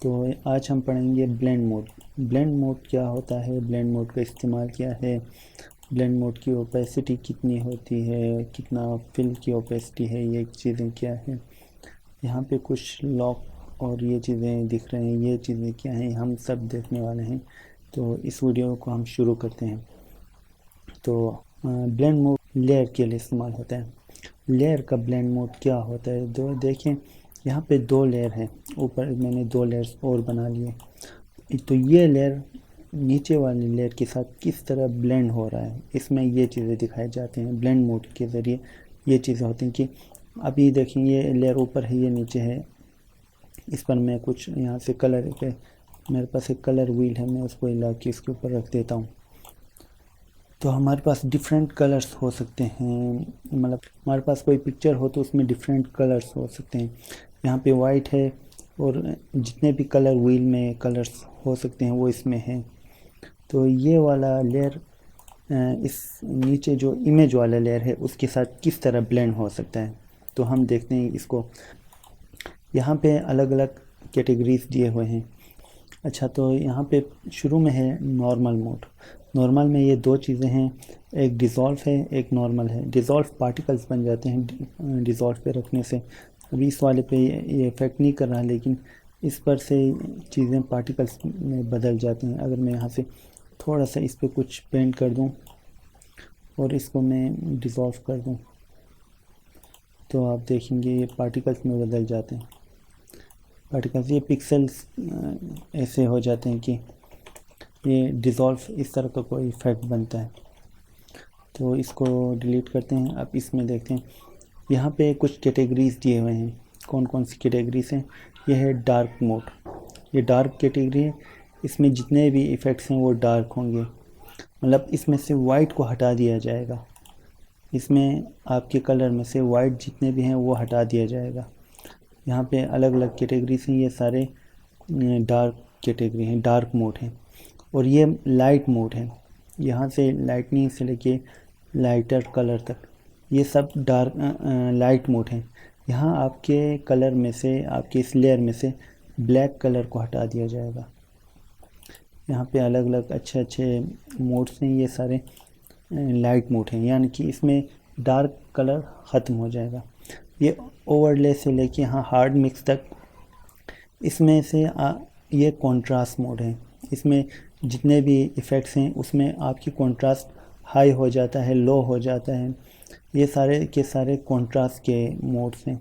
तो आज हम पढ़ेंगे ब्लेंड मोड। ब्लेंड मोड क्या होता है, ब्लेंड मोड का इस्तेमाल क्या है, ब्लेंड मोड की ओपेसिटी कितनी होती है, कितना फिल की ओपेसिटी है, ये चीज़ें क्या है। यहाँ पे कुछ लॉक और ये चीज़ें दिख रहे हैं, ये चीज़ें क्या हैं, हम सब देखने वाले हैं। तो इस वीडियो को हम शुरू करते हैं। तो ब्लेंड मोड लेयर के लिए इस्तेमाल होता है। लेयर का ब्लेंड मोड क्या होता है, दो देखें यहाँ पे दो लेयर हैं, ऊपर मैंने दो लेयर्स और बना लिए। तो ये लेयर नीचे वाली लेयर के साथ किस तरह ब्लेंड हो रहा है, इसमें ये चीज़ें दिखाई जाती हैं ब्लेंड मोड के ज़रिए। ये चीज़ें होती हैं कि अभी देखें ये लेयर ऊपर है, ये नीचे है। इस पर मैं कुछ यहाँ से कलर पे, मेरे पास एक कलर व्हील है, मैं उसको हिला के इसके ऊपर रख देता हूँ। तो हमारे पास डिफरेंट कलर्स हो सकते हैं, मतलब हमारे पास कोई पिक्चर हो तो उसमें डिफरेंट कलर्स हो सकते हैं। यहाँ पे वाइट है और जितने भी कलर व्हील में कलर्स हो सकते हैं वो इसमें है। तो ये वाला लेयर इस नीचे जो इमेज वाला लेयर है उसके साथ किस तरह ब्लेंड हो सकता है, तो हम देखते हैं इसको। यहाँ पे अलग अलग कैटेगरीज दिए हुए हैं। अच्छा, तो यहाँ पे शुरू में है नॉर्मल मोड। नॉर्मल में ये दो चीज़ें हैं, एक डिज़ोल्व है, एक नॉर्मल है। डिज़ोल्व पार्टिकल्स बन जाते हैं डिज़ोल्व पे रखने से। अभी इस वाले पे ये इफ़ेक्ट नहीं कर रहा, लेकिन इस पर से चीज़ें पार्टिकल्स में बदल जाती हैं। अगर मैं यहाँ से थोड़ा सा इस पर कुछ पेंट कर दूँ और इसको मैं डिज़ोल्व कर दूँ तो आप देखेंगे ये पार्टिकल्स में बदल जाते हैं। पार्टिकल्स, ये पिक्सेल्स ऐसे हो जाते हैं कि ये डिज़ोल्व इस तरह का कोई इफ़ेक्ट बनता है। तो इसको डिलीट करते हैं। अब इसमें देखते हैं, यहाँ पे कुछ कैटेगरीज दिए हुए हैं। कौन कौन सी कैटेगरीज हैं, ये है डार्क मोड। ये डार्क कैटेगरी है, इसमें जितने भी इफ़ेक्ट्स हैं वो डार्क होंगे, मतलब इसमें से वाइट को हटा दिया जाएगा। इसमें आपके कलर में से वाइट जितने भी हैं वो हटा दिया जाएगा। यहाँ पे अलग अलग कैटेगरीज हैं, ये सारे डार्क कैटेगरी हैं, डार्क मोड हैं। और ये लाइट मोड है, यहाँ से लाइटनिंग से लेके लाइटर कलर तक ये सब डार्क लाइट मोड है। यहाँ आपके कलर में से, आपके इस लेयर में से ब्लैक कलर को हटा दिया जाएगा। यहाँ पे अलग अलग अच्छे अच्छे मोड्स हैं, ये सारे लाइट मोड हैं, यानी कि इसमें डार्क कलर ख़त्म हो जाएगा। ये ओवरले से लेके यहाँ हार्ड मिक्स तक, इसमें से ये कॉन्ट्रास्ट मोड है। इसमें जितने भी इफ़ेक्ट्स हैं उसमें आपकी कॉन्ट्रास्ट हाई हो जाता है, लो हो जाता है। ये सारे के सारे कॉन्ट्रास्ट के मोड्स हैं।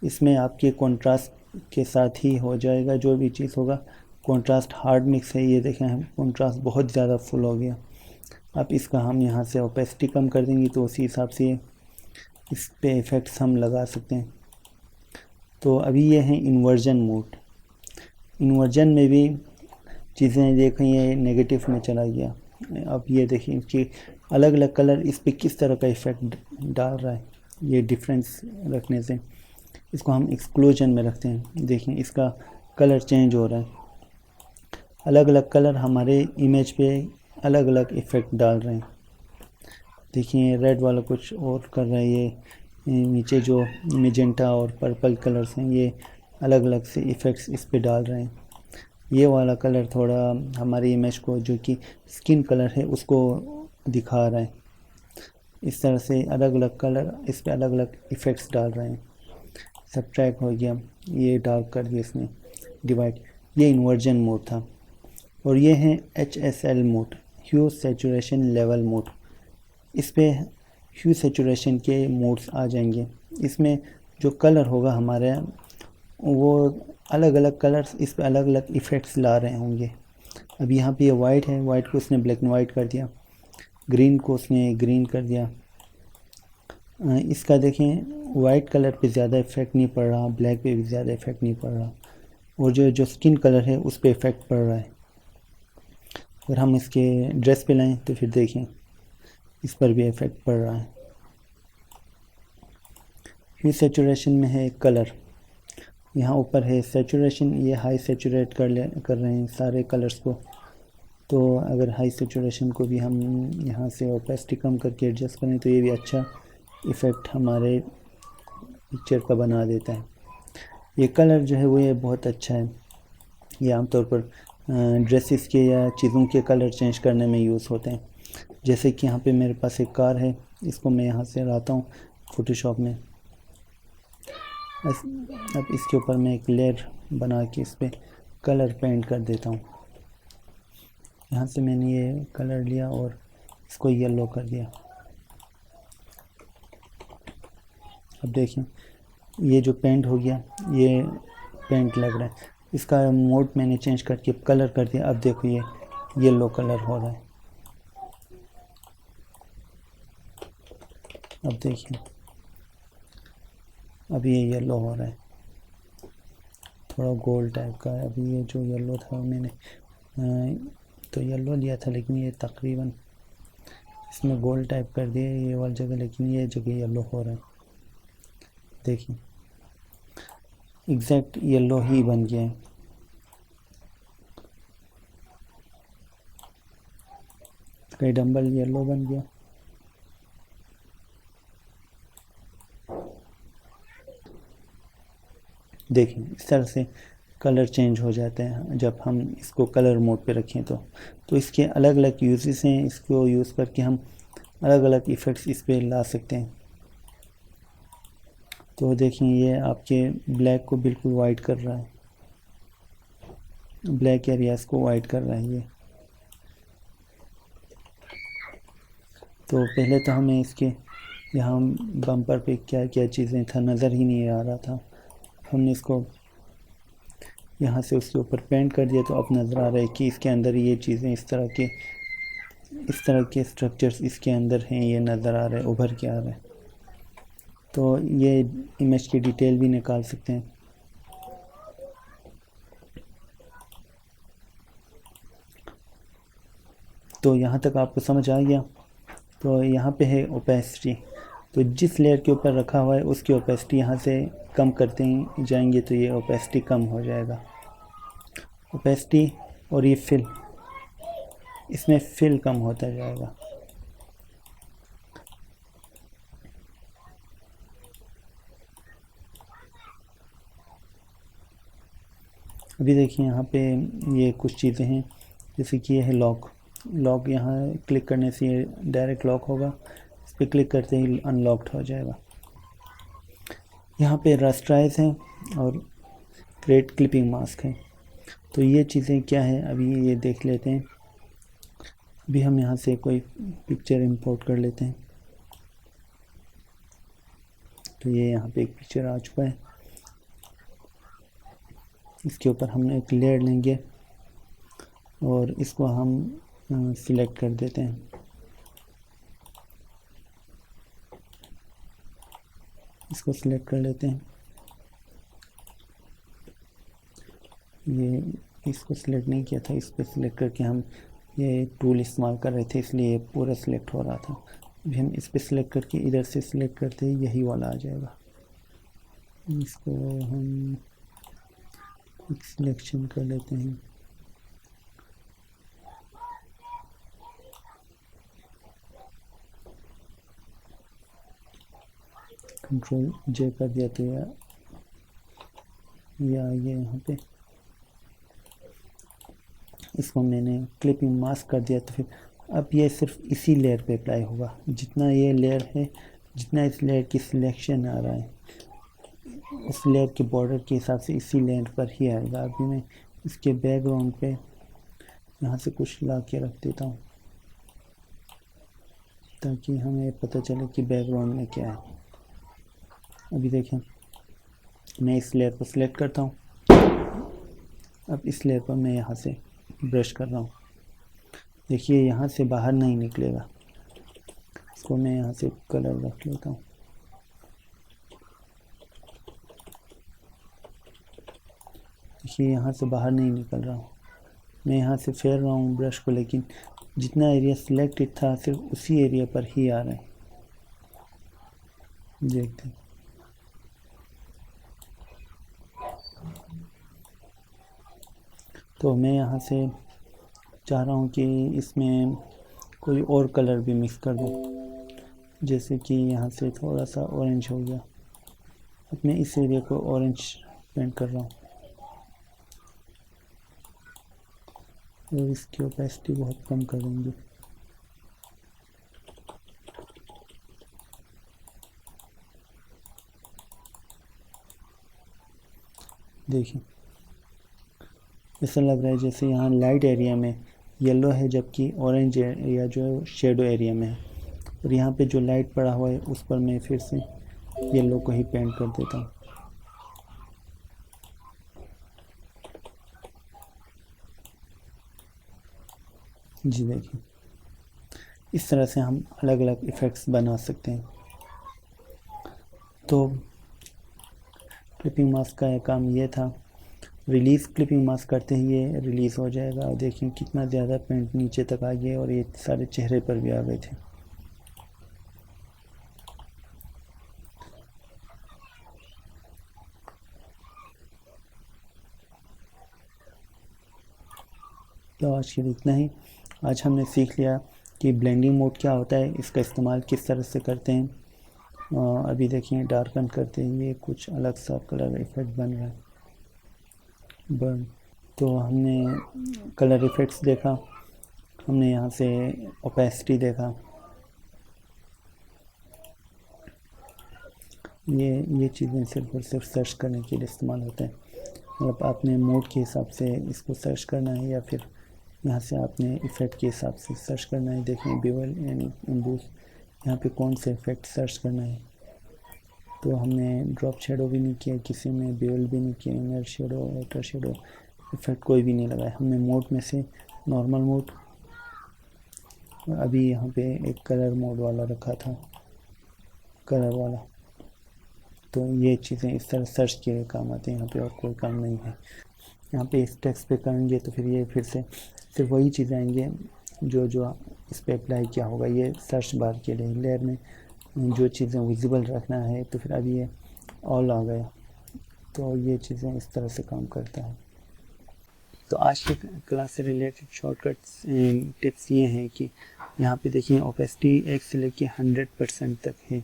इसमें आपके कॉन्ट्रास्ट के साथ ही हो जाएगा जो भी चीज़ होगा। कॉन्ट्रास्ट हार्ड मिक्स है, ये देखें हम कॉन्ट्रास्ट बहुत ज़्यादा फुल हो गया। अब इसका हम यहाँ से ओपेसिटी कम कर देंगे तो उसी हिसाब से इस पे इफ़ेक्ट्स हम लगा सकते हैं। तो अभी ये है इन्वर्जन मोड। इन्वर्जन में भी चीज़ें देखें, ये नेगेटिव में चला गया। अब ये देखिए कि अलग अलग कलर इस पे किस तरह का इफ़ेक्ट डाल रहा है, ये डिफरेंस रखने से। इसको हम एक्सक्लूजन में रखते हैं, देखें इसका कलर चेंज हो रहा है। अलग अलग कलर हमारे इमेज पे अलग अलग इफ़ेक्ट डाल रहे हैं। देखिए रेड वाला कुछ और कर रहा है, ये नीचे जो मेजेंटा और पर्पल कलर्स हैं ये अलग अलग से इफ़ेक्ट्स इस पे डाल रहे हैं। ये वाला कलर थोड़ा हमारी इमेज को, जो कि स्किन कलर है, उसको दिखा रहा है। इस तरह से अलग अलग कलर इस पे अलग अलग इफ़ेक्ट्स डाल रहे हैं। सब्ट्रैक्ट हो गया, ये डार्क कर दिया इसने, डिवाइड। ये इन्वर्जन मोड था। और ये है HSL मोड, ह्यू सैचुरेशन लेवल मोड। इस पे ह्यू सैचुरेशन के मोड्स आ जाएंगे। इसमें जो कलर होगा हमारे, वो अलग अलग कलर्स इस पे अलग अलग इफ़ेक्ट्स ला रहे होंगे। अब यहाँ पे ये वाइट है, वाइट को उसने ब्लैक एंड वाइट कर दिया, ग्रीन को उसने ग्रीन कर दिया। इसका देखें वाइट कलर पे ज़्यादा इफ़ेक्ट नहीं पड़ रहा, ब्लैक पे भी ज़्यादा इफ़ेक्ट नहीं पड़ रहा, और जो जो स्किन कलर है उस पर इफ़ेक्ट पड़ रहा है। अगर हम इसके ड्रेस पे लाएं तो फिर देखें इस पर भी इफ़ेक्ट पड़ रहा है। ह्यू सैचुरेशन में है कलर, यहाँ ऊपर है सैचुरेशन, ये हाई सैचुरेट कर रहे हैं सारे कलर्स को। तो अगर हाई सैचुरेशन को भी हम यहाँ से ओपेसिटी कम करके एडजस्ट करें तो ये भी अच्छा इफ़ेक्ट हमारे पिक्चर का बना देता है। ये कलर जो है वो ये बहुत अच्छा है। ये आमतौर पर ड्रेसेस के या चीज़ों के कलर चेंज करने में यूज़ होते हैं। जैसे कि यहाँ पे मेरे पास एक कार है, इसको मैं यहाँ से लाता हूँ फ़ोटोशॉप में। अब इसके ऊपर मैं एक लेयर बना के इस पर कलर पेंट कर देता हूँ। यहाँ से मैंने ये कलर लिया और इसको येलो कर दिया। अब देखिए ये जो पेंट हो गया, ये पेंट लग रहा है। इसका मोड मैंने चेंज करके कलर कर दिया। अब देखो ये येलो कलर हो रहा है। अब देखिए अब ये येलो हो रहा है, थोड़ा गोल्ड टाइप का है। अभी ये जो येलो था मैंने तो येलो लिया था, लेकिन ये तकरीबन इसमें गोल्ड टाइप कर दिया ये वाली जगह, लेकिन ये जगह येलो हो रहा है। देखिए एग्जैक्ट येलो ही बन गया है। कई डंबल येलो बन गया। देखिए इस तरह से कलर चेंज हो जाते हैं जब हम इसको कलर मोड पे रखें तो इसके अलग अलग यूजेस हैं। इसको यूज़ करके हम अलग अलग इफ़ेक्ट्स इस पर ला सकते हैं। तो देखिए ये आपके ब्लैक को बिल्कुल वाइट कर रहा है, ब्लैक एरियाज़ को वाइट कर रहा है ये। तो पहले तो हमें इसके यहाँ बम्पर पे क्या क्या चीज़ें था नज़र ही नहीं आ रहा था। हमने इसको यहाँ से उसके ऊपर पेंट कर दिया तो अब नज़र आ रहा है कि इसके अंदर ये चीज़ें इस तरह के स्ट्रक्चर्स इसके अंदर हैं, ये नज़र आ रहा है, उभर के आ रहा है। तो ये इमेज की डिटेल भी निकाल सकते हैं। तो यहाँ तक आपको समझ आ गया। तो यहाँ पे है ओपेसिटी, तो जिस लेयर के ऊपर रखा हुआ है उसकी ओपेसिटी यहाँ से कम करते जाएंगे तो ये ओपेसिटी कम हो जाएगा। ओपेसिटी और ये फिल, इसमें फिल कम होता जाएगा। अभी देखिए यहाँ पे ये कुछ चीज़ें हैं, जैसे कि ये है लॉक। लॉक यहाँ क्लिक करने से ये डायरेक्ट लॉक होगा, इस पर क्लिक करते ही अनलॉक्ड हो जाएगा। यहाँ पे रास्टराइज हैं और क्रिएट क्लिपिंग मास्क है। तो ये चीज़ें क्या है अभी ये देख लेते हैं। अभी हम यहाँ से कोई पिक्चर इंपोर्ट कर लेते हैं। तो ये यहाँ पे एक पिक्चर आ चुका है। इसके ऊपर हम एक लेयर लेंगे और इसको हम सिलेक्ट कर देते हैं। इसको सिलेक्ट कर लेते हैं। ये इसको सिलेक्ट नहीं किया था, इस पर सिलेक्ट करके हम ये टूल इस्तेमाल कर रहे थे, इसलिए पूरा सिलेक्ट हो रहा था। अभी हम इस पर सिलेक्ट करके इधर से सिलेक्ट करते ही यही वाला आ जाएगा। इसको हम एक सिलेक्शन कर लेते हैं। कंट्रोल जे कर दिया तो ये आ गया यहाँ पे। इसको मैंने क्लिपिंग मास्क कर दिया तो फिर अब ये सिर्फ इसी लेयर पे अप्लाई होगा। जितना ये लेयर है, जितना इस लेयर की सिलेक्शन आ रहा है उस लेयर के बॉर्डर के हिसाब से इसी लेयर पर ही आएगा। अभी मैं इसके बैकग्राउंड पे यहाँ से कुछ ला के रख देता हूँ ताकि हमें पता चले कि बैकग्राउंड में क्या है। अभी देखें मैं इस लेयर पर सिलेक्ट करता हूँ। अब इस लेयर पर मैं यहाँ से ब्रश कर रहा हूँ। देखिए यहाँ से बाहर नहीं निकलेगा। इसको मैं यहाँ से कलर रख लेता हूँ। देखिए यहाँ से बाहर नहीं निकल रहा हूँ। मैं यहाँ से फेर रहा हूँ ब्रश को, लेकिन जितना एरिया सिलेक्टेड था सिर्फ उसी एरिया पर ही आ रहा है। देखते हैं। तो मैं यहाँ से चाह रहा हूँ कि इसमें कोई और कलर भी मिक्स कर दूँ, जैसे कि यहाँ से थोड़ा सा ऑरेंज हो गया। अब मैं इस एरिया को ऑरेंज पेंट कर रहा हूँ। और इसकी ओपेसिटी बहुत कम करेंगे। देखिए ऐसा लग रहा है जैसे यहाँ लाइट एरिया में येलो है, जबकि ऑरेंज एरिया जो है शेडो एरिया में है। और यहाँ पे जो लाइट पड़ा हुआ है उस पर मैं फिर से येलो को ही पेंट कर देता हूँ। जी देखिए इस तरह से हम अलग अलग इफ़ेक्ट्स बना सकते हैं। तो क्लिपिंग मास्क का काम ये था। रिलीज़ क्लिपिंग मास्क करते ही ये रिलीज़ हो जाएगा। और देखिए कितना ज़्यादा पेंट नीचे तक आ गया और ये सारे चेहरे पर भी आ गए थे। तो आज के लिए इतना ही। आज हमने सीख लिया कि ब्लेंडिंग मोड क्या होता है, इसका इस्तेमाल किस तरह से करते हैं। अभी देखिए डार्कन करते हैं, ये कुछ अलग सा कलर इफेक्ट बन रहा है, बर्न। तो हमने कलर इफेक्ट्स देखा, हमने यहाँ से ओपेसिटी देखा। ये चीज़ें सिर्फ और सिर्फ सर्च करने के लिए इस्तेमाल होते हैं। मतलब आपने मोड के हिसाब से इसको सर्च करना है या फिर यहाँ से आपने इफ़ेक्ट के हिसाब से सर्च करना है। देखें बेवल यानी एम्बूस, यहाँ पे कौन से इफ़ेक्ट सर्च करना है। तो हमने ड्रॉप शेडो भी नहीं किया, किसी में बेवल भी नहीं किया, inner shadow outer shadow effect कोई भी नहीं लगाया। हमने मोड में से नॉर्मल मोड, अभी यहाँ पे एक कलर मोड वाला रखा था, कलर वाला। तो ये चीज़ें इस तरह सर्च के लिए काम आते हैं, यहाँ पे और कोई काम नहीं है। यहाँ पे इस टेक्स्ट पे करेंगे तो फिर ये फिर से सिर्फ वही चीज़ें आएंगे जो इस पर अप्लाई किया होगा। ये सर्च बार के लिए लेयर में जो चीज़ें विजिबल रखना है, तो फिर अभी ये ऑल आ गया। तो ये चीज़ें इस तरह से काम करता है। तो आज की क्लास से रिलेटेड शॉर्टकट्स टिप्स ये हैं कि यहाँ पे देखिए ओपेसिटी 1 से लेके 100% तक है।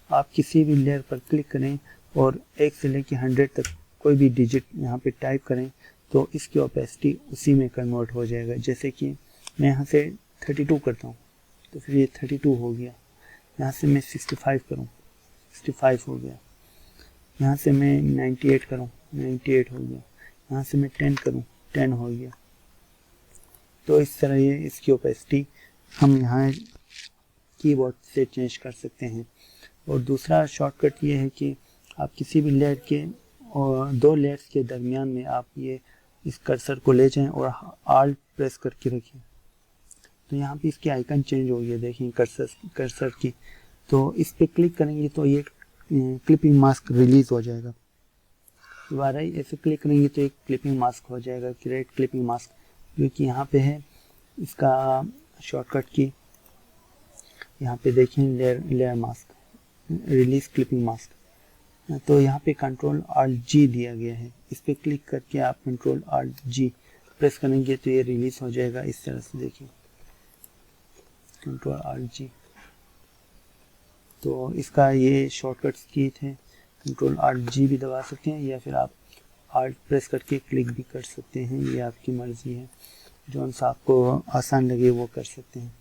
आप किसी भी लेयर पर क्लिक करें और 1 से लेके 100 तक कोई भी डिजिट यहाँ पे टाइप करें तो इसकी ओपेसिटी उसी में कन्वर्ट हो जाएगा। जैसे कि मैं यहाँ से 32 करता हूँ तो फिर ये 32 हो गया। यहाँ से मैं 65 करूँ, 65 हो गया। यहाँ से मैं 98 करूँ, 98 हो गया। यहाँ से मैं 10 करूँ, 10 हो गया। तो इस तरह ये इसकी ओपेसिटी हम यहाँ कीबोर्ड से चेंज कर सकते हैं। और दूसरा शॉर्टकट ये है कि आप किसी भी लेयर के और 2 लेयर्स के दरमियान में आप ये इस कर्सर को ले जाएं और आल्ट प्रेस करके रखें तो यहाँ पे इसकी आइकन चेंज हो गई है। देखिए कर्सर की, तो इस पे क्लिक करेंगे तो ये क्लिपिंग मास्क रिलीज हो जाएगा। दोबारा ही ऐसे क्लिक करेंगे तो एक क्लिपिंग मास्क हो जाएगा, क्रिएट क्लिपिंग मास्क, जो कि यहाँ पे है। इसका शॉर्टकट की यहाँ पे देखें layer mask, release clipping mask. तो यहाँ पे कंट्रोल आल्ट जी दिया गया है। इस पे क्लिक करके आप कंट्रोल आल्ट जी प्रेस करेंगे तो ये रिलीज हो जाएगा इस तरह से। देखिए कंट्रोल आल्ट जी। तो इसका ये शॉर्टकट्स की थे। कंट्रोल आल्ट जी भी दबा सकते हैं या फिर आप आल्ट प्रेस करके क्लिक भी कर सकते हैं, ये आपकी मर्ज़ी है। जो सा आपको आसान लगे वो कर सकते हैं।